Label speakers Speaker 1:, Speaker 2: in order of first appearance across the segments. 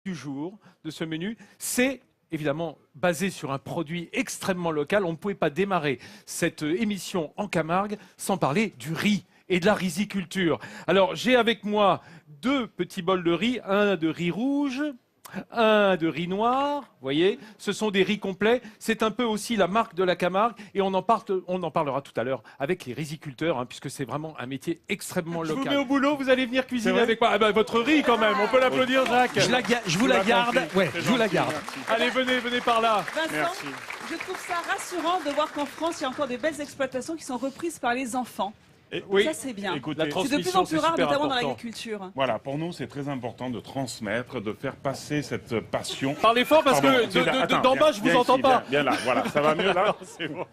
Speaker 1: du jour de ce menu, c'est évidemment basé sur un produit extrêmement local. On ne pouvait pas démarrer cette émission en Camargue sans parler du riz et de la riziculture. Alors, j'ai avec moi 2 petits bols de riz, un de riz rouge, un de riz noir, vous voyez, ce sont des riz complets. C'est un peu aussi la marque de la Camargue et on en parlera tout à l'heure avec les riziculteurs, puisque c'est vraiment un métier extrêmement local. Je vous mets au boulot, vous allez venir cuisiner avec moi. Ah ben, votre riz quand même, on peut l'applaudir, Jacques.
Speaker 2: Je vous la garde. Ouais, je vous la garde.
Speaker 1: Allez, venez par là.
Speaker 3: Vincent, merci. Je trouve ça rassurant de voir qu'en France, il y a encore des belles exploitations qui sont reprises par les enfants.
Speaker 1: Oui,
Speaker 3: ça c'est bien.
Speaker 1: Écoutez,
Speaker 3: c'est de plus en plus rare, notamment dans l'agriculture.
Speaker 4: Voilà, pour nous c'est très important de transmettre, de faire passer cette passion.
Speaker 1: Parlez fort parce que d'en bas je vous entends pas.
Speaker 4: Bien là, voilà, ça va mieux là. C'est bon.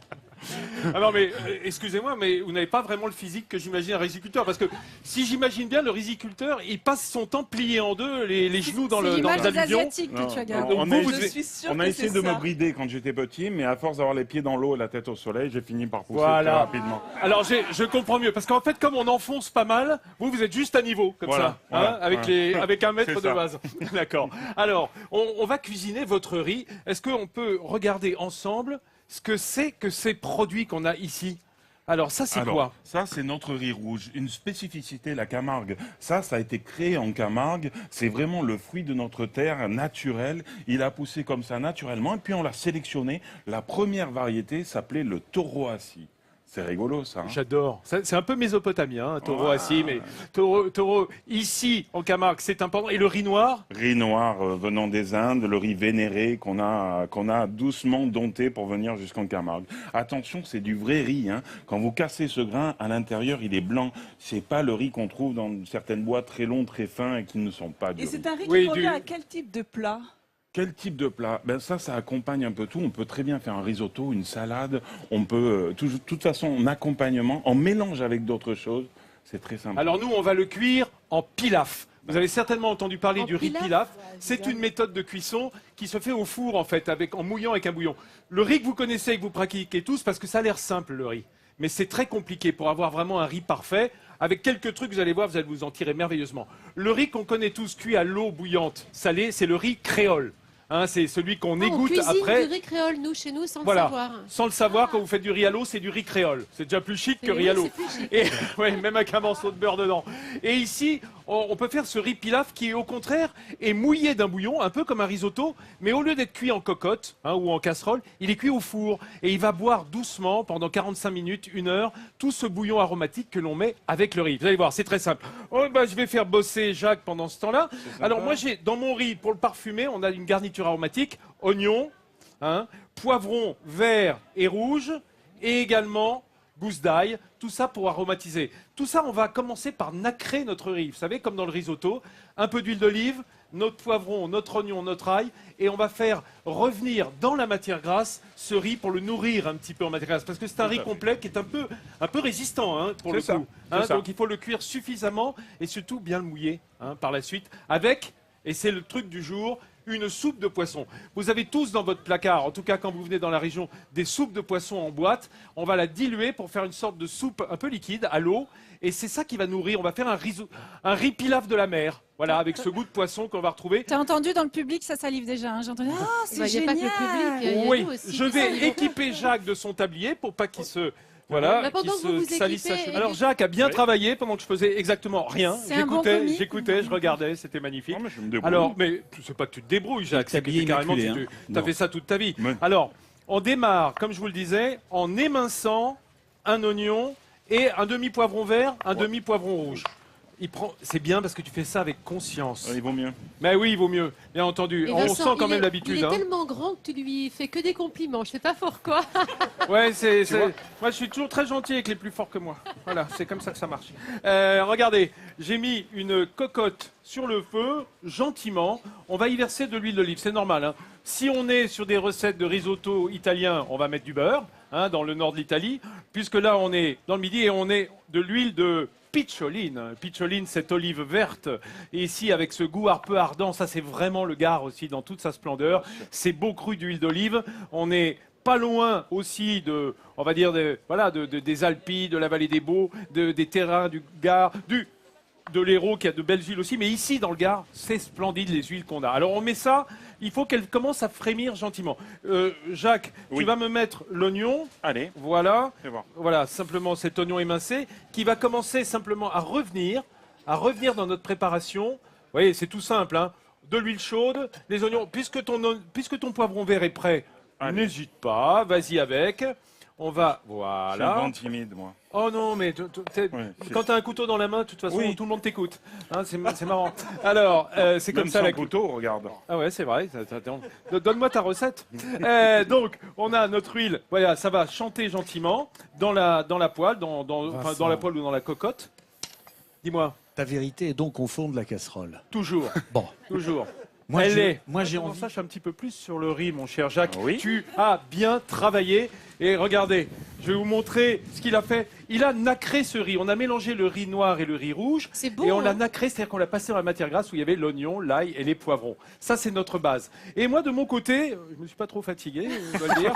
Speaker 1: Alors mais excusez-moi, mais vous n'avez pas vraiment le physique que j'imagine un riziculteur, parce que si j'imagine bien le riziculteur, il passe son temps plié en deux, les genoux dans le
Speaker 5: l'image des
Speaker 1: alluvions.
Speaker 5: asiatiques que tu as gardé.
Speaker 4: On a essayé de me brider quand j'étais petit, mais à force d'avoir les pieds dans l'eau et la tête au soleil, j'ai fini par pousser très rapidement.
Speaker 1: Alors je comprends mieux, parce qu'en fait comme on enfonce pas mal, vous êtes juste à niveau comme ça, avec 1 mètre de base. D'accord. Alors on va cuisiner votre riz. Est-ce qu'on peut regarder ensemble ce que c'est que ces produits qu'on a ici? Alors ça c'est quoi?
Speaker 4: Ça c'est notre riz rouge, une spécificité la Camargue. Ça a été créé en Camargue, c'est vraiment le fruit de notre terre naturelle. Il a poussé comme ça naturellement et puis on l'a sélectionné. La première variété s'appelait le taureau-assis. C'est rigolo ça.
Speaker 1: J'adore. C'est un peu mésopotamien, taureau assis, mais taureau ici en Camargue, c'est important. Et le riz noir?
Speaker 4: Riz noir venant des Indes, le riz vénéré qu'on a doucement dompté pour venir jusqu'en Camargue. Attention, c'est du vrai riz. Quand vous cassez ce grain, à l'intérieur, il est blanc. C'est pas le riz qu'on trouve dans certaines boîtes très longs, très fins et qui ne sont pas du riz.
Speaker 3: Et c'est un riz qui convient à quel type de plat?
Speaker 4: Quel type de plat? Ça accompagne un peu tout. On peut très bien faire un risotto, une salade. On peut, de toute façon, en accompagnement, en mélange avec d'autres choses. C'est très simple.
Speaker 1: Alors nous, on va le cuire en pilaf. Vous avez certainement entendu parler du riz pilaf. C'est une méthode de cuisson qui se fait au four, en fait, en mouillant avec un bouillon. Le riz que vous connaissez et que vous pratiquez tous, parce que ça a l'air simple, le riz. Mais c'est très compliqué pour avoir vraiment un riz parfait. Avec quelques trucs, vous allez voir, vous allez vous en tirer merveilleusement. Le riz qu'on connaît tous, cuit à l'eau bouillante, salée, c'est le riz créole. C'est celui qu'on égoutte après.
Speaker 5: On cuisine du riz créole, nous, chez nous, sans le savoir.
Speaker 1: Sans le savoir, quand vous faites du riz à l'eau, c'est du riz créole. C'est déjà plus chic que riz à l'eau. Et même avec un morceau de beurre dedans. Et ici, on peut faire ce riz pilaf qui, au contraire, est mouillé d'un bouillon, un peu comme un risotto, mais au lieu d'être cuit en cocotte ou en casserole, il est cuit au four. Et il va boire doucement, pendant 45 minutes, 1 heure, tout ce bouillon aromatique que l'on met avec le riz. Vous allez voir, c'est très simple. Je vais faire bosser Jacques pendant ce temps-là. Alors moi, j'ai dans mon riz, pour le parfumer, on a une garniture aromatique, oignons, poivrons verts et rouges, et également gousses d'ail, tout ça pour aromatiser. Tout ça, on va commencer par nacrer notre riz. Vous savez, comme dans le risotto, un peu d'huile d'olive, notre poivron, notre oignon, notre ail, et on va faire revenir dans la matière grasse ce riz pour le nourrir un petit peu en matière grasse, parce que c'est un riz complet qui est un peu résistant pour le coup. Donc il faut le cuire suffisamment et surtout bien le mouiller par la suite avec, et c'est le truc du jour, une soupe de poisson. Vous avez tous dans votre placard, en tout cas quand vous venez dans la région, des soupes de poisson en boîte. On va la diluer pour faire une sorte de soupe un peu liquide à l'eau. Et c'est ça qui va nourrir. On va faire un riz pilaf de la mer. Voilà, avec ce goût de poisson qu'on va retrouver.
Speaker 5: T'as entendu dans le public, ça salive déjà. J'ai entendu, c'est génial.
Speaker 6: Il n'y a pas que le public.
Speaker 1: Oui, je vais équiper Jacques de son tablier pour pas qu'il se... Voilà, qui se salisse sa chemise. Alors Jacques a bien travaillé pendant que je faisais exactement rien. J'écoutais, je regardais, c'était magnifique. Alors, mais c'est pas que tu te débrouilles, Jacques, c'est que carrément tu as fait ça toute ta vie. Alors, on démarre, comme je vous le disais, en éminçant un oignon et un demi-poivron vert, un demi-poivron rouge. C'est bien parce que tu fais ça avec conscience.
Speaker 4: Il vaut mieux.
Speaker 1: Mais oui, il vaut mieux, bien entendu.
Speaker 6: Vincent,
Speaker 1: on sent quand même l'habitude.
Speaker 6: Il est tellement grand que tu lui fais que des compliments. Je sais pas pourquoi.
Speaker 1: Ouais, moi je suis toujours très gentil avec les plus forts que moi. Voilà, c'est comme ça que ça marche. Regardez, j'ai mis une cocotte sur le feu, gentiment. On va y verser de l'huile d'olive, c'est normal. Si on est sur des recettes de risotto italien, on va mettre du beurre, dans le nord de l'Italie. Puisque là, on est dans le midi et on est de l'huile de pitcholine. Pitcholine, cette olive verte. Et ici, avec ce goût un peu ardent, ça c'est vraiment le Gard aussi dans toute sa splendeur. C'est beau cru d'huile d'olive. On est pas loin aussi on va dire, des Alpes, de la vallée des Baux, des terrains du Gard, de l'Hérault qui a de belles huiles aussi, mais ici dans le Gard, c'est splendide les huiles qu'on a. Alors on met ça, il faut qu'elle commence à frémir gentiment. Jacques, tu vas me mettre l'oignon.
Speaker 4: Allez.
Speaker 1: Voilà.
Speaker 4: Fais voir.
Speaker 1: Voilà, simplement cet oignon émincé qui va commencer simplement à revenir dans notre préparation. Vous voyez, c'est tout simple, hein. De l'huile chaude, les oignons. Puisque ton poivron vert est prêt, n'hésite pas, vas-y avec. On va, voilà.
Speaker 4: Je suis un grand timide, moi.
Speaker 1: Oh non, mais quand tu as un couteau dans la main, de toute façon, tout le monde t'écoute. Hein, c'est marrant. Alors, c'est comme ça
Speaker 4: la
Speaker 1: la
Speaker 4: couteau, regarde.
Speaker 1: Ah ouais, c'est vrai. Donne-moi ta recette. Donc, on a notre huile. Voilà, ça va chanter gentiment dans la poêle, dans la poêle ou dans la cocotte. Dis-moi.
Speaker 2: Ta vérité est donc au fond de la casserole.
Speaker 1: Toujours.
Speaker 2: Bon.
Speaker 1: Toujours.
Speaker 2: Moi, j'ai
Speaker 1: On
Speaker 2: envie.
Speaker 1: sache un petit peu plus sur le riz, mon cher Jacques.
Speaker 4: Oui.
Speaker 1: Tu as bien travaillé. Et regardez, je vais vous montrer ce qu'il a fait. Il a nacré ce riz. On a mélangé le riz noir et le riz rouge.
Speaker 5: C'est beau,
Speaker 1: Et on l'a
Speaker 5: hein.
Speaker 1: nacré, c'est-à-dire qu'on l'a passé dans la matière grasse où il y avait l'oignon, l'ail et les poivrons. Ça, c'est notre base. Et moi, de mon côté, je ne me suis pas trop fatigué, je dois le dire.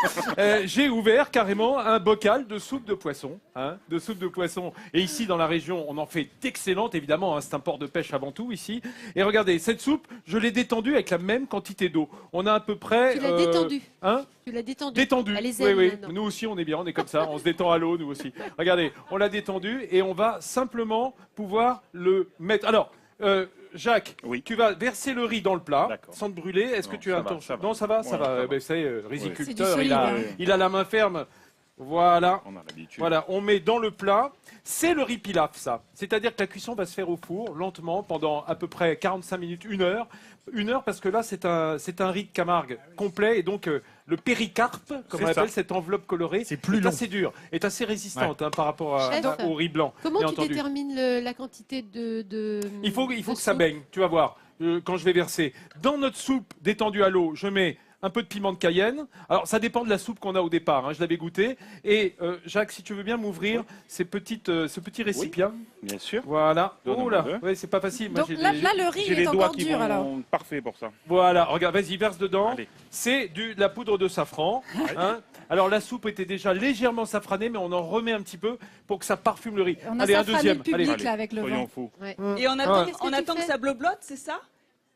Speaker 1: J'ai ouvert carrément un bocal de soupe de poisson. De soupe de poisson. Et ici, dans la région, on en fait d'excellentes, évidemment. Hein, c'est un port de pêche avant tout, ici. Et regardez, cette soupe, je l'ai détendue avec la même quantité d'eau. On a à peu près...
Speaker 5: Tu l'as détendue.
Speaker 1: Hein?
Speaker 5: Tu l'as détendu.
Speaker 1: Détendu.
Speaker 5: Elle les
Speaker 1: Oui,
Speaker 5: aime
Speaker 1: oui.
Speaker 5: maintenant.
Speaker 1: Nous aussi, on est bien, on est comme ça. On se détend à l'eau, nous aussi. Regardez, on l'a détendu et on va simplement pouvoir le mettre. Alors, Jacques, tu vas verser le riz dans le plat sans te brûler. Est-ce que tu as un torchon? Non, ça va, ça va. Ben, c'est riziculteur,
Speaker 5: solide,
Speaker 1: il a la main ferme. Voilà.
Speaker 4: On a l'habitude.
Speaker 1: Voilà, on met dans le plat. C'est le riz pilaf, ça. C'est-à-dire que la cuisson va se faire au four, lentement, pendant à peu près 45 minutes, 1 heure. 1 heure parce que là, c'est un riz de Camargue complet. Et donc, le péricarpe, comme on appelle cette enveloppe colorée, est assez dur, est assez résistante par rapport
Speaker 5: Chef,
Speaker 1: au riz blanc.
Speaker 5: Comment
Speaker 1: bien
Speaker 5: tu
Speaker 1: entendu.
Speaker 5: détermines la quantité de
Speaker 1: Il faut que ça
Speaker 5: soupe
Speaker 1: baigne, tu vas voir, quand je vais verser. Dans notre soupe détendue à l'eau, je mets un peu de piment de Cayenne. Alors, ça dépend de la soupe qu'on a au départ. Hein, je l'avais goûté. Et Jacques, si tu veux bien m'ouvrir ce petit récipient.
Speaker 4: Bien sûr.
Speaker 1: Voilà.
Speaker 4: Donne-moi
Speaker 1: Oh là,
Speaker 4: deux.
Speaker 1: ouais, c'est pas facile. Moi,
Speaker 5: Donc là, le riz
Speaker 4: J'ai
Speaker 5: est
Speaker 4: les doigts
Speaker 5: encore
Speaker 4: qui
Speaker 5: dur alors.
Speaker 4: vont parfait pour ça.
Speaker 1: Voilà, regarde, vas-y, verse dedans.
Speaker 4: Allez.
Speaker 1: C'est de la poudre de safran. Hein. Alors, la soupe était déjà légèrement safranée, mais on en remet un petit peu pour que ça parfume le riz.
Speaker 5: On a
Speaker 1: Allez, un
Speaker 5: safrané
Speaker 1: deuxième.
Speaker 5: le public
Speaker 1: Allez.
Speaker 5: là avec le
Speaker 4: Soyons
Speaker 5: vent.
Speaker 4: fous.
Speaker 5: Ouais.
Speaker 3: Et on attend,
Speaker 5: Qu'est-ce que
Speaker 3: on
Speaker 5: tu
Speaker 3: attend que
Speaker 5: fais
Speaker 3: ça bloblote, c'est ça?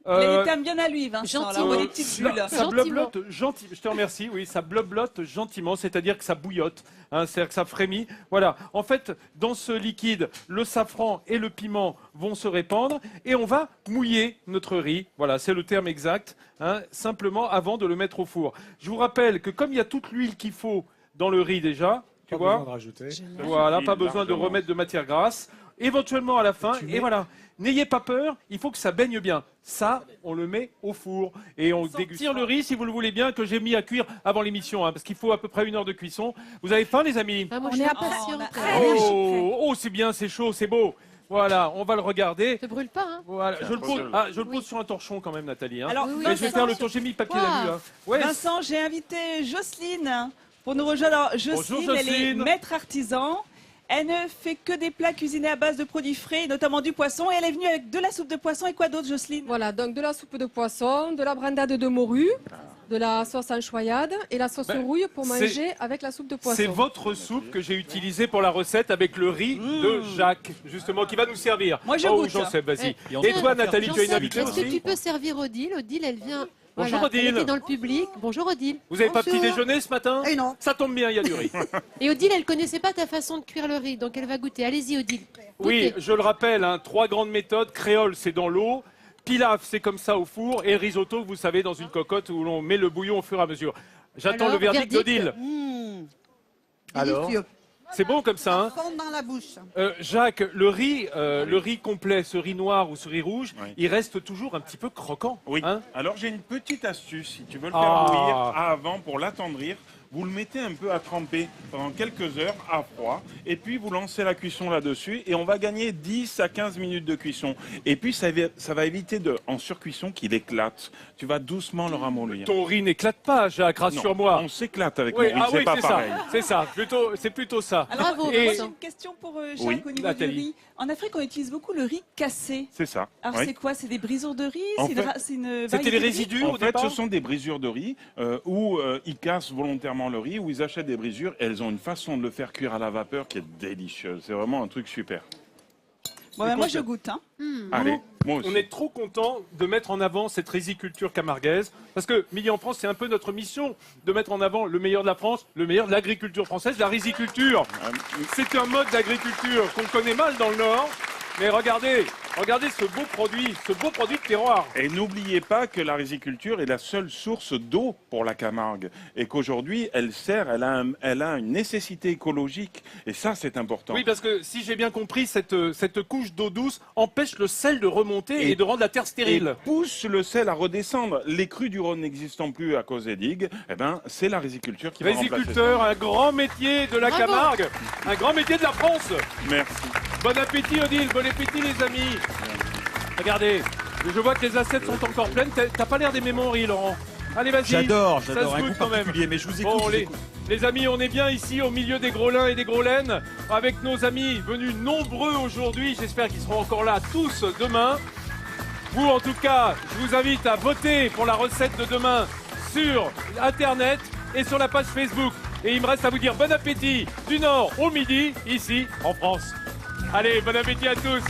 Speaker 3: Il a
Speaker 1: Euh,
Speaker 3: les termes bien à lui, Vincent. Là,
Speaker 5: Gentiment.
Speaker 3: on voit des petites bulles.
Speaker 1: Ça
Speaker 5: Gentiment.
Speaker 1: bloblote gentiment. Je te remercie. Oui, ça bloblote gentiment, c'est-à-dire que ça bouillotte, hein, c'est-à-dire que ça frémit. Voilà. En fait, dans ce liquide, le safran et le piment vont se répandre et on va mouiller notre riz. Voilà, c'est le terme exact. Hein, simplement avant de le mettre au four. Je vous rappelle que comme il y a toute l'huile qu'il faut dans le riz déjà, tu vois.
Speaker 2: Besoin de rajouter.
Speaker 1: Voilà, pas
Speaker 4: Suffit
Speaker 1: besoin de
Speaker 4: largement.
Speaker 1: remettre de matière grasse. Éventuellement à la fin, et voilà. N'ayez pas peur, il faut que ça baigne bien. Ça, on le met au four et on déguste le riz, si vous le voulez bien, que j'ai mis à cuire avant l'émission, hein, parce qu'il faut à peu près 1 heure de cuisson. Vous avez faim, les amis?
Speaker 5: Ah, moi,
Speaker 3: On
Speaker 5: je
Speaker 3: est
Speaker 5: suis
Speaker 3: impatiente.
Speaker 5: impatiente.
Speaker 1: Oh, c'est bien, c'est chaud, c'est beau. Voilà, on va le regarder.
Speaker 5: Ne brûle pas, hein.
Speaker 1: Voilà, je le pose, je le pose
Speaker 5: Oui.
Speaker 1: sur un torchon quand même, Nathalie. Hein.
Speaker 3: Alors,
Speaker 5: Oui, oui,
Speaker 1: Mais je vais
Speaker 3: Vincent,
Speaker 1: faire le tour, j'ai mis le papier
Speaker 5: Wow.
Speaker 1: d'alu. Hein. Ouais,
Speaker 3: Vincent, j'ai invité Jocelyne pour nous rejoindre. Alors, Jocelyne, elle est
Speaker 1: Jocelyne.
Speaker 3: maître artisan. Elle ne fait que des plats cuisinés à base de produits frais, notamment du poisson. Et elle est venue avec de la soupe de poisson et quoi d'autre, Jocelyne?
Speaker 7: Voilà, donc de la soupe de poisson, de la brandade de morue, de la sauce anchoyade et la sauce
Speaker 1: Ben,
Speaker 7: rouille pour
Speaker 1: c'est-
Speaker 7: manger avec la soupe de poisson.
Speaker 1: c'est votre soupe que j'ai utilisée pour la recette avec le riz de Jacques, justement, qui va nous servir.
Speaker 3: Moi, je
Speaker 1: oh,
Speaker 3: goûte.
Speaker 1: Jean-Seb, vas-y.
Speaker 5: Eh,
Speaker 1: Et toi, Nathalie, tu as une
Speaker 5: Jean-Seb,
Speaker 1: invitée
Speaker 5: est-ce que
Speaker 1: aussi?
Speaker 5: tu peux servir Odile? Odile, elle vient.
Speaker 1: Bonjour,
Speaker 5: Voilà, elle
Speaker 1: Odile.
Speaker 5: était dans le public. Bonjour Odile.
Speaker 1: Vous n'avez pas petit déjeuner ce matin?
Speaker 8: Eh non.
Speaker 1: Ça tombe bien, il y a du riz.
Speaker 5: Et Odile, elle connaissait pas ta façon de cuire le riz, donc elle va goûter. Allez-y Odile.
Speaker 1: Oui,
Speaker 5: Goûtez.
Speaker 1: je le rappelle, hein, 3 grandes méthodes. Créole, c'est dans l'eau. Pilaf, c'est comme ça au four. Et le risotto, vous savez, dans une cocotte où l'on met le bouillon au fur et à mesure. J'attends
Speaker 5: Alors,
Speaker 1: le verdict
Speaker 5: verdict.
Speaker 1: d'Odile.
Speaker 8: Alors
Speaker 1: Alors C'est bon comme ça, hein?
Speaker 8: Fond dans la bouche.
Speaker 1: Jacques, le riz complet, ce riz noir ou ce riz rouge,
Speaker 4: Oui.
Speaker 1: il reste toujours un petit peu croquant.
Speaker 4: Oui.
Speaker 1: Hein.
Speaker 4: Alors j'ai une petite astuce. Si tu veux le faire
Speaker 1: Ah.
Speaker 4: bouillir avant pour l'attendrir, vous le mettez un peu à tremper pendant quelques heures à froid. Et puis vous lancez la cuisson là-dessus. Et on va gagner 10 à 15 minutes de cuisson. Et puis ça va éviter en surcuisson qu'il éclate. Tu vas doucement le ramollir.
Speaker 1: Ton riz n'éclate pas, Jacques,
Speaker 4: Non,
Speaker 1: rassure-moi.
Speaker 4: on s'éclate avec
Speaker 1: Oui,
Speaker 4: le riz,
Speaker 1: ah
Speaker 4: c'est
Speaker 1: oui,
Speaker 4: pas
Speaker 1: c'est ça.
Speaker 4: pareil.
Speaker 1: C'est ça. C'est plutôt ça.
Speaker 3: Alors,
Speaker 5: Bravo,
Speaker 1: Et-
Speaker 3: moi,
Speaker 5: Vincent.
Speaker 3: j'ai une question pour Jacques
Speaker 4: Oui,
Speaker 3: au niveau
Speaker 1: Nathalie.
Speaker 3: du riz. En Afrique, on utilise beaucoup le riz cassé.
Speaker 4: C'est ça.
Speaker 3: Alors,
Speaker 4: Oui.
Speaker 3: c'est quoi? C'est des brisures de riz?
Speaker 4: En
Speaker 3: C'est
Speaker 4: fait,
Speaker 3: c'est une
Speaker 1: C'était
Speaker 3: variété
Speaker 1: les
Speaker 3: de riz?
Speaker 1: résidus
Speaker 4: En
Speaker 1: au
Speaker 4: fait,
Speaker 1: départ?
Speaker 4: ce sont des brisures de riz où ils cassent volontairement le riz, où ils achètent des brisures. Et elles ont une façon de le faire cuire à la vapeur qui est délicieuse. C'est vraiment un truc super.
Speaker 3: Bon, ben, moi, je goûte. Hein.
Speaker 4: Allez, moi aussi.
Speaker 1: On est trop content de mettre en avant cette riziculture camarguaise, parce que Midi en France, c'est un peu notre mission de mettre en avant le meilleur de la France, le meilleur de l'agriculture française, la riziculture. C'est un mode d'agriculture qu'on connaît mal dans le Nord, mais regardez ce beau produit de terroir.
Speaker 4: Et n'oubliez pas que la riziculture est la seule source d'eau pour la Camargue et qu'aujourd'hui, elle a une nécessité écologique. Et ça, c'est important.
Speaker 1: Oui, parce que si j'ai bien compris, cette couche d'eau douce empêche le sel de remonter et de rendre la terre stérile.
Speaker 4: Et pousse le sel à redescendre. Les crues du Rhône n'existant plus à cause des digues, eh ben, c'est la riziculture qui va remplacer ça.
Speaker 1: Riziculteur, un grand métier de la
Speaker 5: Bravo.
Speaker 1: Camargue, un grand métier de la France.
Speaker 4: Merci.
Speaker 1: Bon appétit Odile, bon appétit les amis. Regardez, je vois que les assiettes sont encore pleines. T'as pas l'air d'aimer mon riz, Laurent. Allez, vas-y.
Speaker 2: J'adore
Speaker 1: Ça
Speaker 2: un
Speaker 1: se
Speaker 2: goût
Speaker 1: goûte quand même.
Speaker 2: particulier, mais je vous écoute.
Speaker 1: Bon,
Speaker 2: je vous écoute.
Speaker 1: les amis, on est bien ici au milieu des gros lins et des gros laines avec nos amis venus nombreux aujourd'hui. J'espère qu'ils seront encore là tous demain. Vous, en tout cas, je vous invite à voter pour la recette de demain sur Internet et sur la page Facebook. Et il me reste à vous dire bon appétit du Nord au Midi, ici en France. Allez, bon appétit à tous.